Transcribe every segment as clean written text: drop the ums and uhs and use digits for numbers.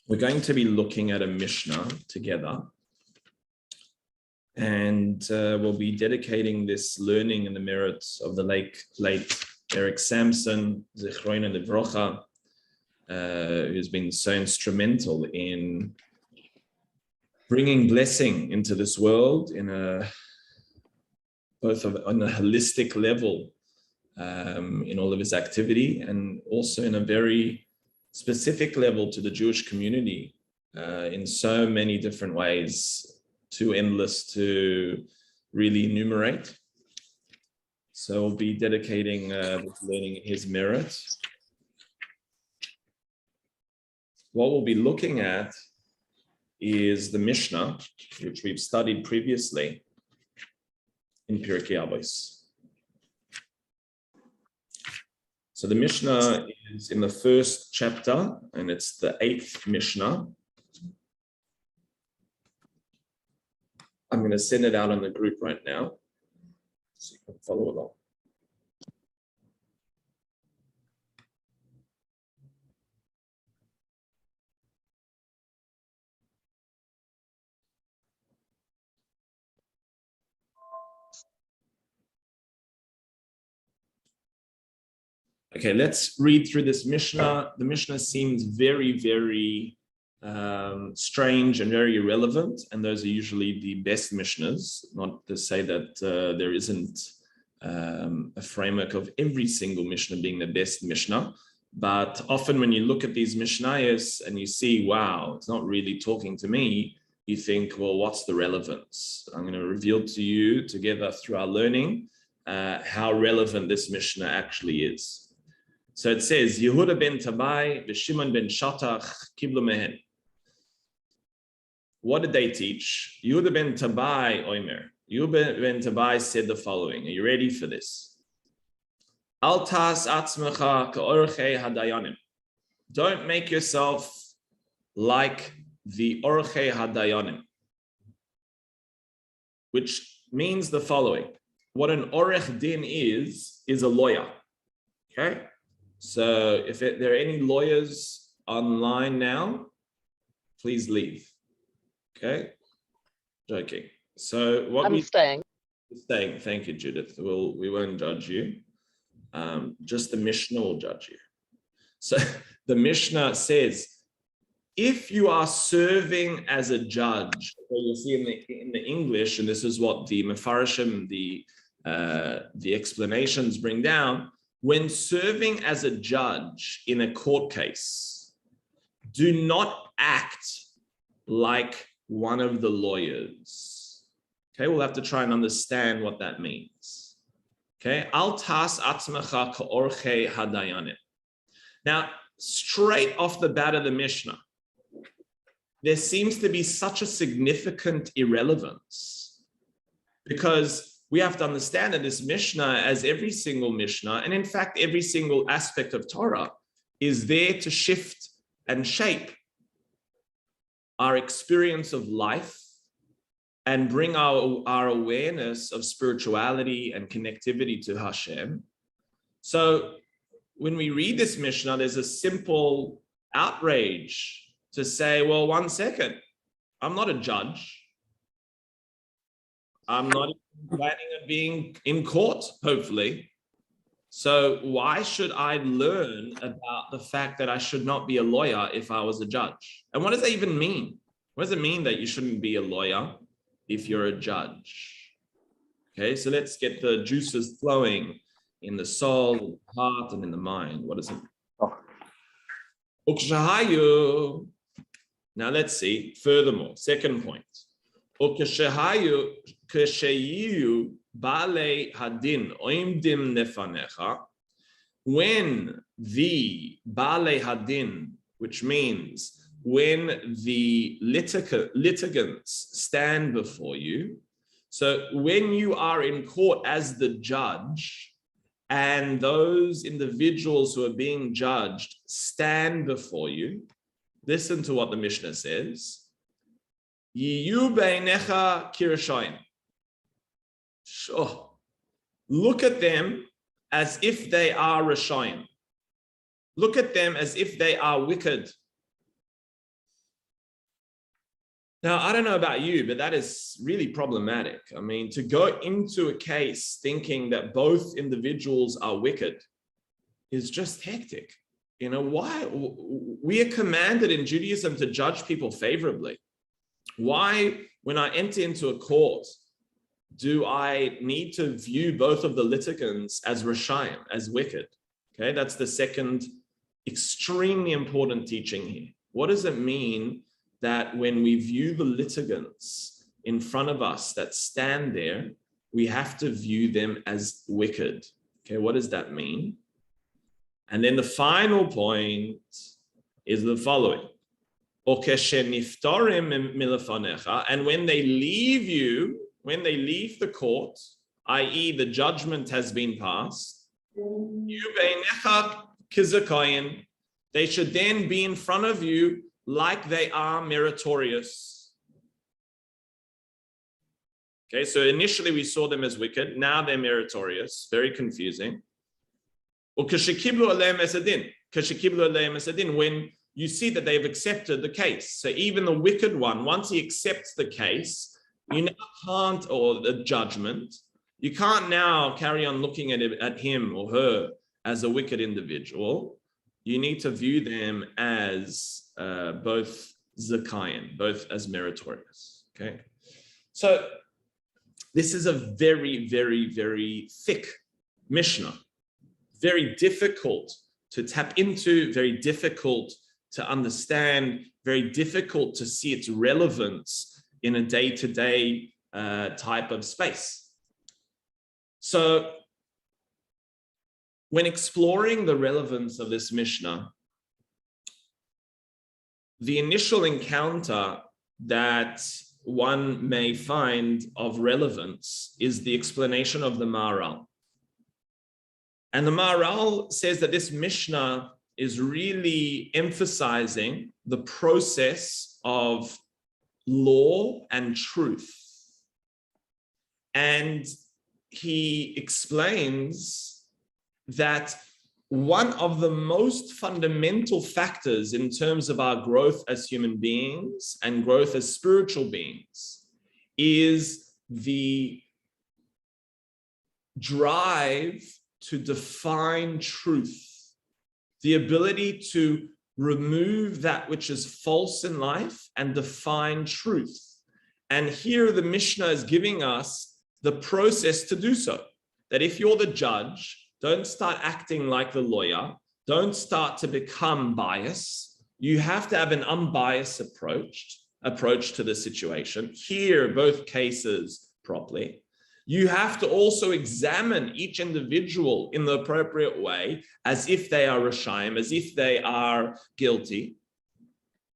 We're going to be looking at a Mishnah together, and we'll be dedicating this learning in the merits of the late Eric Samson, Zichroina Livrocha, who's been so instrumental in bringing blessing into this world in both on a holistic level in all of his activity, and also in a very specific level to the Jewish community in so many different ways, too endless to really enumerate. So we'll be dedicating learning his merit. What we'll be looking at is the Mishnah, which we've studied previously in Pirkei Avot. So the Mishnah is in the first chapter, and it's the 8th Mishnah. I'm going to send it out on the group right now, so you can follow along. Okay, let's read through this Mishnah. The Mishnah seems very, very strange and very irrelevant, and those are usually the best Mishnahs. Not to say that there isn't a framework of every single Mishnah being the best Mishnah, but often when you look at these Mishnayos and you see, wow, it's not really talking to me, you think, well, what's the relevance? I'm going to reveal to you together through our learning how relevant this Mishnah actually is. So it says, Yehuda ben Tabai, Shimon ben Shatach, Kiblu Mehen. What did they teach? Yehuda ben Tabai, Oimer. Yehuda ben Tabai said the following. Are you ready for this? Al tas atzmecha ka'orchei hadayanim. Don't make yourself like the orchei hadayanim, which means the following. What an orech din is a lawyer. Okay? So if there are any lawyers online now, please leave. Okay? Joking. So what I'm staying. Staying. Thank you, Judith. We won't judge you. Just the Mishnah will judge you. So the Mishnah says, if you are serving as a judge, so you'll see in the English, and this is what the Mefarshim, the explanations bring down. When serving as a judge in a court case, do not act like one of the lawyers. Okay, we'll have to try and understand what that means. Okay, al tas atzmecha ka'orchei hadayanim. Now, straight off the bat of the Mishnah, there seems to be such a significant irrelevance, because we have to understand that this Mishnah, as every single Mishnah, and in fact, every single aspect of Torah, is there to shift and shape our experience of life and bring our awareness of spirituality and connectivity to Hashem. So when we read this Mishnah, there's a simple outrage to say, well, one second, I'm not a judge. I'm not planning on being in court, hopefully. So why should I learn about the fact that I should not be a lawyer if I was a judge? And what does that even mean? What does it mean that you shouldn't be a lawyer if you're a judge? Okay, so let's get the juices flowing in the soul, in the heart, and in the mind. What does it mean? Now let's see. Furthermore, second point. When the Baalei Hadin, which means when the litigants stand before you, so when you are in court as the judge and those individuals who are being judged stand before you, listen to what the Mishnah says. Yiyu beinecha kirashayim. Sure. Look at them as if they are rashayim. Look at them as if they are wicked. Now, I don't know about you, but that is really problematic. I mean, to go into a case thinking that both individuals are wicked is just hectic. You know, why? We are commanded in Judaism to judge people favorably. Why, when I enter into a court, do I need to view both of the litigants as Rashayim, as wicked? Okay, that's the second extremely important teaching here. What does it mean that when we view the litigants in front of us that stand there, we have to view them as wicked? Okay, what does that mean? And then the final point is the following. And when they leave you, when they leave the court, i.e. the judgment has been passed, they should then be in front of you like they are meritorious. Okay, so initially we saw them as wicked, now they're meritorious, very confusing. When you see that they've accepted the case. So even the wicked one, once he accepts the case, you now can't, or the judgment, you can't now carry on looking at him or her as a wicked individual. You need to view them as both zakayim, both as meritorious. Okay, so this is a very, very, very thick Mishnah, very difficult to tap into, very difficult to understand, very difficult to see its relevance in a day-to-day type of space. So when exploring the relevance of this Mishnah, the initial encounter that one may find of relevance is the explanation of the Maharal. And the Maharal says that this Mishnah is really emphasizing the process of law and truth. And he explains that one of the most fundamental factors in terms of our growth as human beings and growth as spiritual beings is the drive to define truth, the ability to remove that which is false in life and define truth. And here the Mishnah is giving us the process to do so. That if you're the judge, don't start acting like the lawyer, don't start to become biased. You have to have an unbiased approach to the situation, hear both cases properly. You have to also examine each individual in the appropriate way as if they are Rashayim, as if they are guilty.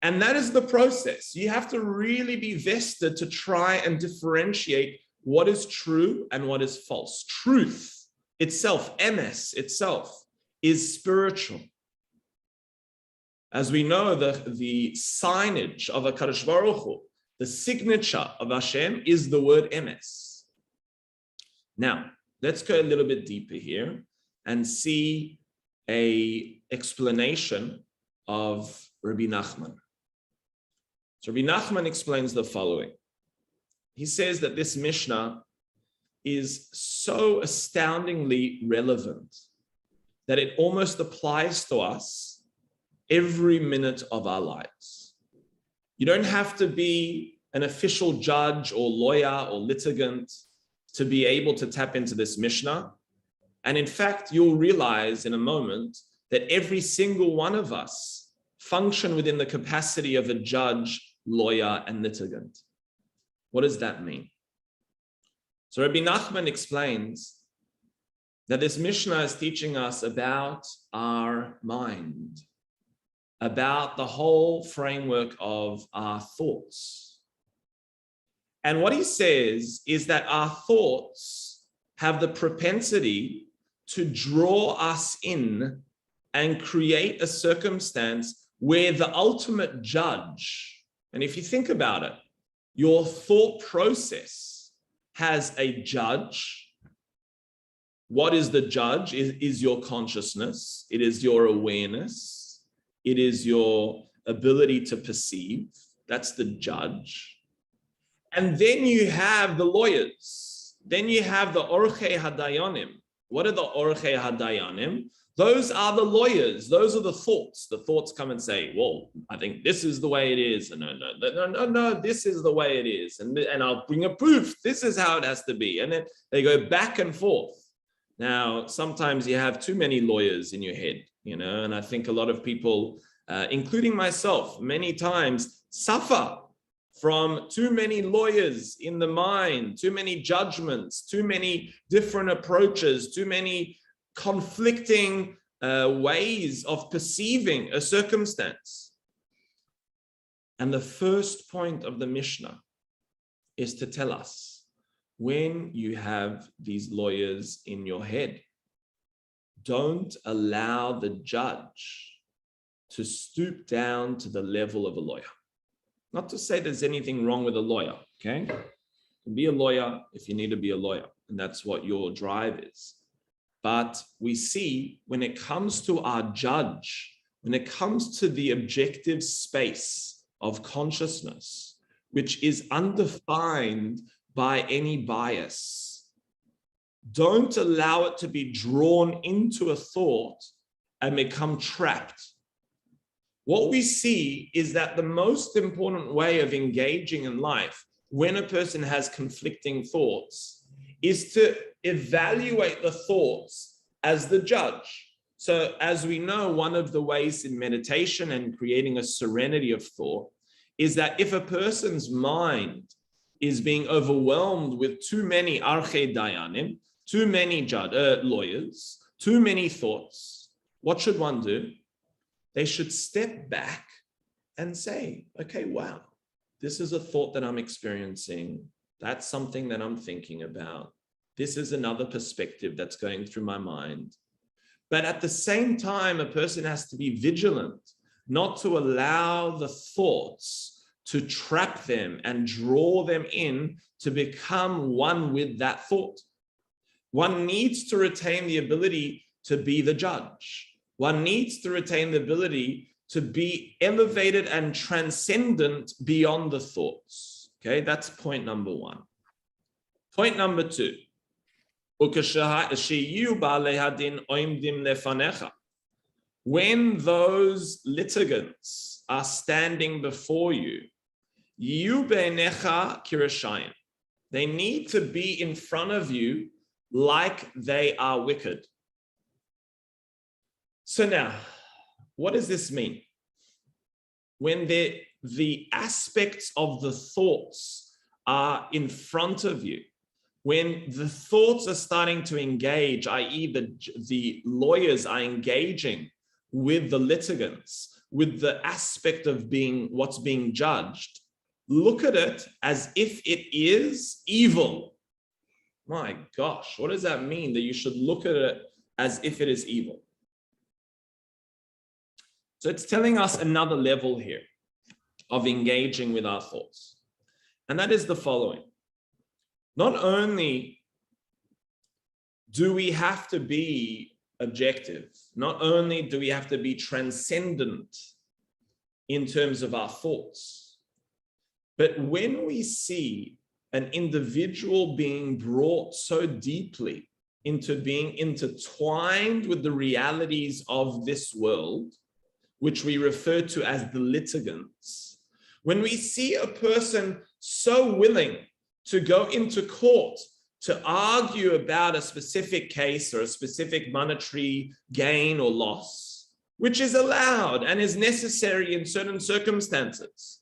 And that is the process. You have to really be vested to try and differentiate what is true and what is false. Truth itself, emes itself, is spiritual. As we know, the signage of HaKadosh Baruch Hu, the signature of Hashem is the word emes. Now, let's go a little bit deeper here and see an explanation of Rabbi Nachman. So Rabbi Nachman explains the following. He says that this Mishnah is so astoundingly relevant that it almost applies to us every minute of our lives. You don't have to be an official judge or lawyer or litigant to be able to tap into this Mishnah. And in fact, you'll realize in a moment that every single one of us function within the capacity of a judge, lawyer, and litigant. What does that mean? So Rabbi Nachman explains that this Mishnah is teaching us about our mind, about the whole framework of our thoughts. And what he says is that our thoughts have the propensity to draw us in and create a circumstance where the ultimate judge, and if you think about it, your thought process has a judge. What is the judge? Is your consciousness. It is your awareness. It is your ability to perceive. That's the judge. And then you have the lawyers. Then you have the Orchei Hadayanim. What are the Orchei Hadayanim? Those are the lawyers. Those are the thoughts. The thoughts come and say, well, I think this is the way it is. And no, this is the way it is. And I'll bring a proof. This is how it has to be. And then they go back and forth. Now, sometimes you have too many lawyers in your head, and I think a lot of people, including myself, many times suffer from too many lawyers in the mind, too many judgments, too many different approaches, too many conflicting ways of perceiving a circumstance. And the first point of the Mishnah is to tell us, when you have these lawyers in your head, don't allow the judge to stoop down to the level of a lawyer. Not to say there's anything wrong with a lawyer, okay? Be a lawyer if you need to be a lawyer, and that's what your drive is. But we see when it comes to our judge, when it comes to the objective space of consciousness, which is undefined by any bias, don't allow it to be drawn into a thought and become trapped. What we see is that the most important way of engaging in life when a person has conflicting thoughts is to evaluate the thoughts as the judge. So as we know, one of the ways in meditation and creating a serenity of thought is that if a person's mind is being overwhelmed with too many archei dayanim, too many lawyers, too many thoughts, what should one do? They should step back and say, okay, wow, this is a thought that I'm experiencing. That's something that I'm thinking about. This is another perspective that's going through my mind. But at the same time, a person has to be vigilant, not to allow the thoughts to trap them and draw them in to become one with that thought. One needs to retain the ability to be the judge. One needs to retain the ability to be elevated and transcendent beyond the thoughts. Okay, that's point number one. Point number two. When those litigants are standing before you, they need to be in front of you like they are wicked. So now, what does this mean? When the aspects of the thoughts are in front of you, when the thoughts are starting to engage, i.e. the lawyers are engaging with the litigants, with the aspect of being what's being judged, look at it as if it is evil. My gosh, what does that mean that you should look at it as if it is evil? So it's telling us another level here of engaging with our thoughts. And that is the following. Not only do we have to be objective, not only do we have to be transcendent in terms of our thoughts, but when we see an individual being brought so deeply into being intertwined with the realities of this world, which we refer to as the litigants, when we see a person so willing to go into court to argue about a specific case or a specific monetary gain or loss, which is allowed and is necessary in certain circumstances.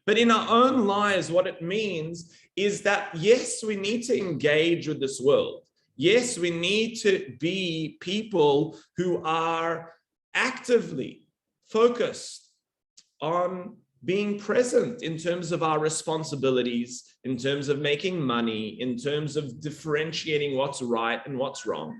But in our own lives, what it means is that, yes, we need to engage with this world. Yes, we need to be people who are actively focused on being present in terms of our responsibilities, in terms of making money, in terms of differentiating what's right and what's wrong.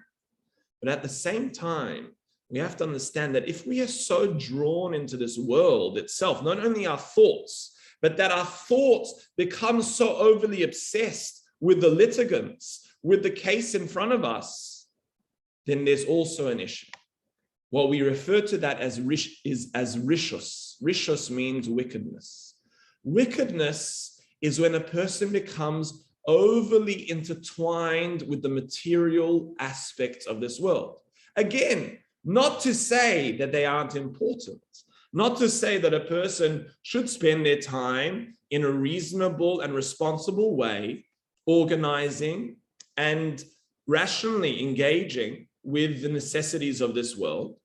But at the same time, we have to understand that if we are so drawn into this world itself, not only our thoughts, but that our thoughts become so overly obsessed with the litigants, with the case in front of us, then there's also an issue. What we refer to that as rishus. Rishus means wickedness. Wickedness is when a person becomes overly intertwined with the material aspects of this world. Again, not to say that they aren't important, not to say that a person should spend their time in a reasonable and responsible way, organizing and rationally engaging with the necessities of this world.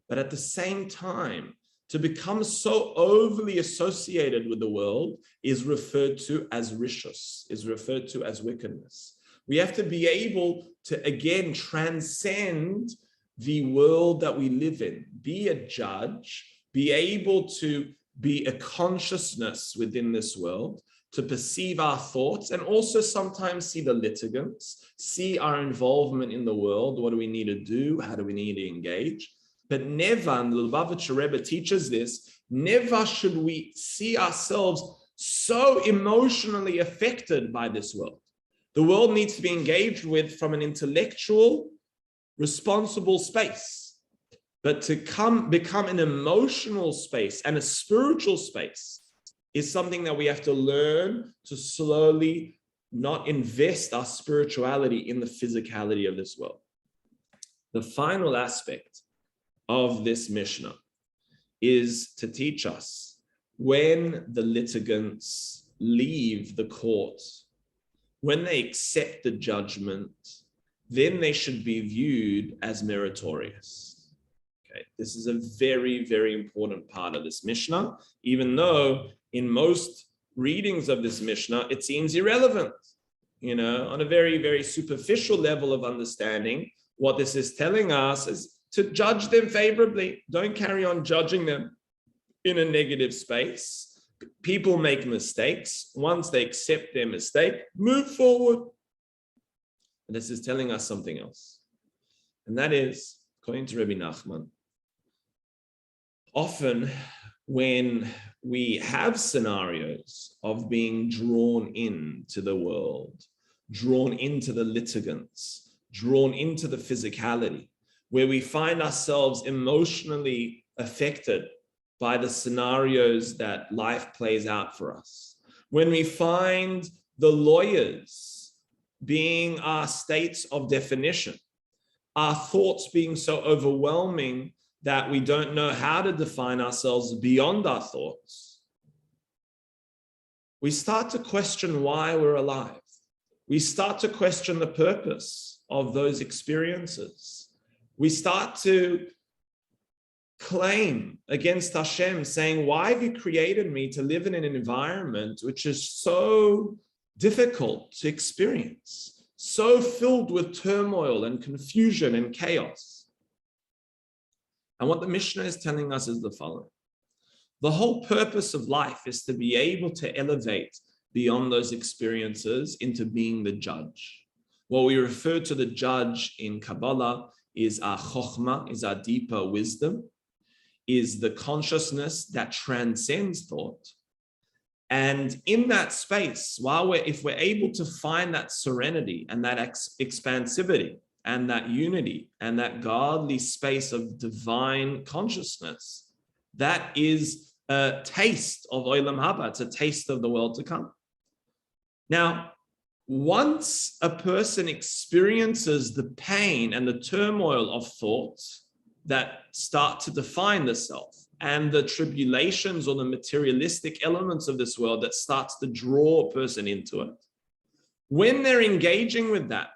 But at the same time, to become so overly associated with the world is referred to as rishus, is referred to as wickedness. We have to be able to, again, transcend the world that we live in, be a judge, be able to be a consciousness within this world, to perceive our thoughts, and also sometimes see the litigants, see our involvement in the world. What do we need to do? How do we need to engage? But never, and the Lubavitcher Rebbe teaches this, never should we see ourselves so emotionally affected by this world. The world needs to be engaged with from an intellectual, responsible space. But to become an emotional space and a spiritual space is something that we have to learn to slowly not invest our spirituality in the physicality of this world. The final aspect of this Mishnah is to teach us when the litigants leave the court, when they accept the judgment, then they should be viewed as meritorious. Okay, this is a very, very important part of this Mishnah, even though in most readings of this Mishnah, it seems irrelevant. On a very, very superficial level of understanding, what this is telling us is to judge them favorably. Don't carry on judging them in a negative space. People make mistakes. Once they accept their mistake, move forward. And this is telling us something else. And that is, according to Rabbi Nachman, often when we have scenarios of being drawn into the world, drawn into the litigants, drawn into the physicality, where we find ourselves emotionally affected by the scenarios that life plays out for us, when we find the lawyers being our states of definition, our thoughts being so overwhelming that we don't know how to define ourselves beyond our thoughts, we start to question why we're alive. We start to question the purpose of those experiences. We start to claim against Hashem, saying, why have you created me to live in an environment which is so difficult to experience, so filled with turmoil and confusion and chaos? And what the Mishnah is telling us is the following. The whole purpose of life is to be able to elevate beyond those experiences into being the judge. What we refer to the judge in Kabbalah is our chokhmah, is our deeper wisdom, is the consciousness that transcends thought. And in that space, if we're able to find that serenity and that expansivity and that unity and that godly space of divine consciousness, that is a taste of Olam Haba. It's a taste of the world to come. Now, once a person experiences the pain and the turmoil of thoughts that start to define the self and the tribulations or the materialistic elements of this world that starts to draw a person into it, when they're engaging with that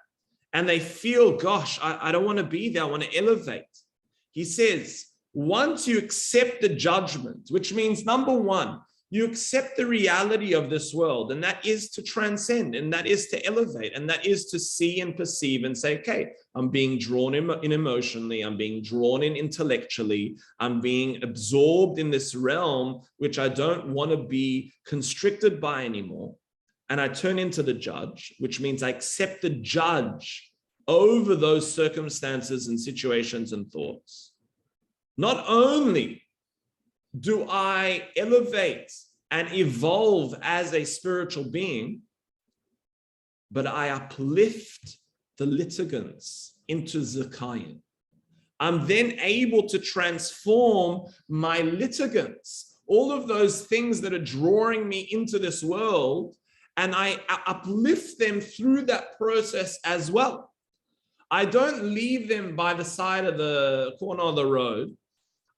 and they feel, gosh, I don't want to be there, I want to elevate. He says, once you accept the judgment, which means number one, you accept the reality of this world, and that is to transcend, and that is to elevate, and that is to see and perceive and say, okay, I'm being drawn in emotionally, I'm being drawn in intellectually, I'm being absorbed in this realm, which I don't want to be constricted by anymore. And I turn into the judge, which means I accept the judge over those circumstances and situations and thoughts. Not only do I elevate and evolve as a spiritual being, but I uplift the litigants into Zakayim. I'm then able to transform my litigants all of those things that are drawing me into this world, and I uplift them through that process as well. I don't leave them by the side of the corner of the road.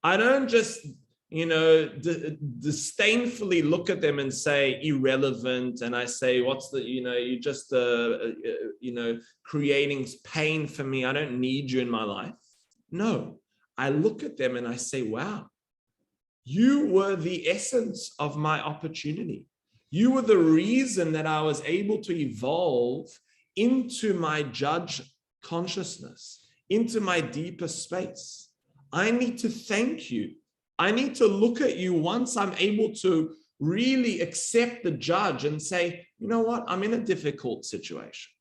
I don't just, disdainfully look at them and say irrelevant. And I say, what's the, you're just, creating pain for me. I don't need you in my life. No, I look at them and I say, wow, you were the essence of my opportunity. You were the reason that I was able to evolve into my judge consciousness, into my deeper space. I need to thank you. I need to look at you once I'm able to really accept the judge and say, you know what, I'm in a difficult situation.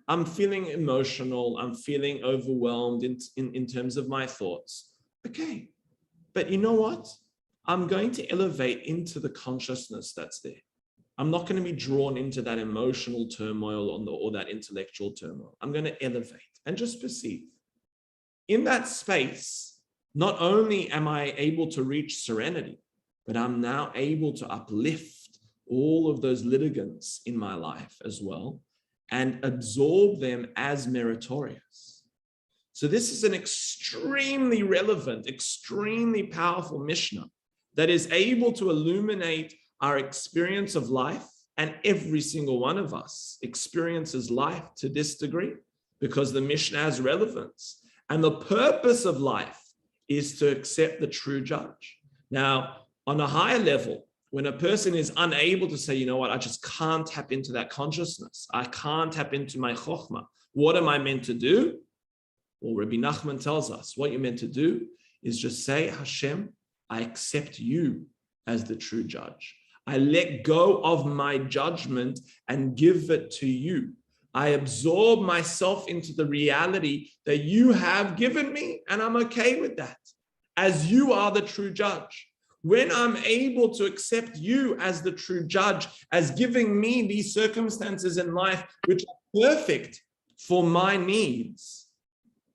I'm feeling emotional. I'm feeling overwhelmed in terms of my thoughts. Okay, but you know what? I'm going to elevate into the consciousness that's there. I'm not going to be drawn into that emotional turmoil or that intellectual turmoil. I'm going to elevate and just perceive. In that space, not only am I able to reach serenity, but I'm now able to uplift all of those litigants in my life as well and absorb them as meritorious. So this is an extremely relevant, extremely powerful Mishnah that is able to illuminate our experience of life, and every single one of us experiences life to this degree because the Mishnah has relevance. And the purpose of life is to accept the true judge. Now, on a higher level, when a person is unable to say, you know what, I just can't tap into that consciousness. I can't tap into my chokhmah. What am I meant to do? Well, Rabbi Nachman tells us what you're meant to do is just say, Hashem, I accept you as the true judge. I let go of my judgment and give it to you. I absorb myself into the reality that you have given me, and I'm okay with that, as you are the true judge. When I'm able to accept you as the true judge, as giving me these circumstances in life which are perfect for my needs,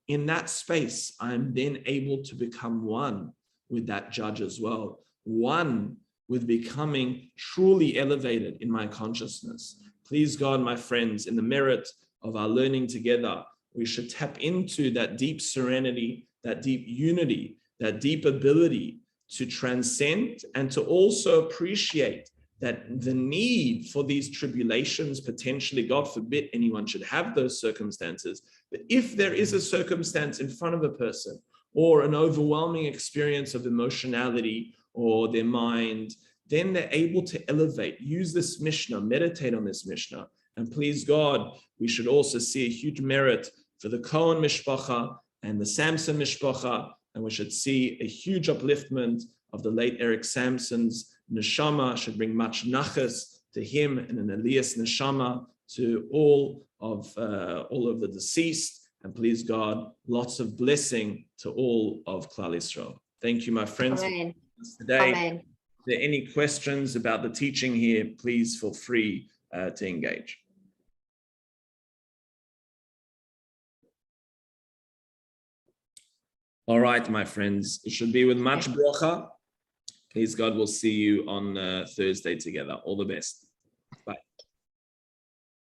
in that space, I'm then able to become one with that judge as well, one with becoming truly elevated in my consciousness. Please God, my friends, in the merit of our learning together, we should tap into that deep serenity, that deep unity, that deep ability to transcend and to also appreciate that the need for these tribulations, potentially, God forbid anyone should have those circumstances, but if there is a circumstance in front of a person or an overwhelming experience of emotionality or their mind, then they're able to elevate, use this Mishnah, meditate on this Mishnah. And please God, we should also see a huge merit for the Cohen Mishpacha and the Samson Mishpacha, and we should see a huge upliftment of the late Eric Samson's neshama, should bring much nachas to him and an Elias neshama to all of the deceased. And please God, lots of blessing to all of Klal Yisrael. Thank you, my friends. Amen. Today, Amen. if there are any questions about the teaching here, please feel free to engage. All right, my friends, it should be with much bracha. Please God, we'll see you on Thursday together. All the best.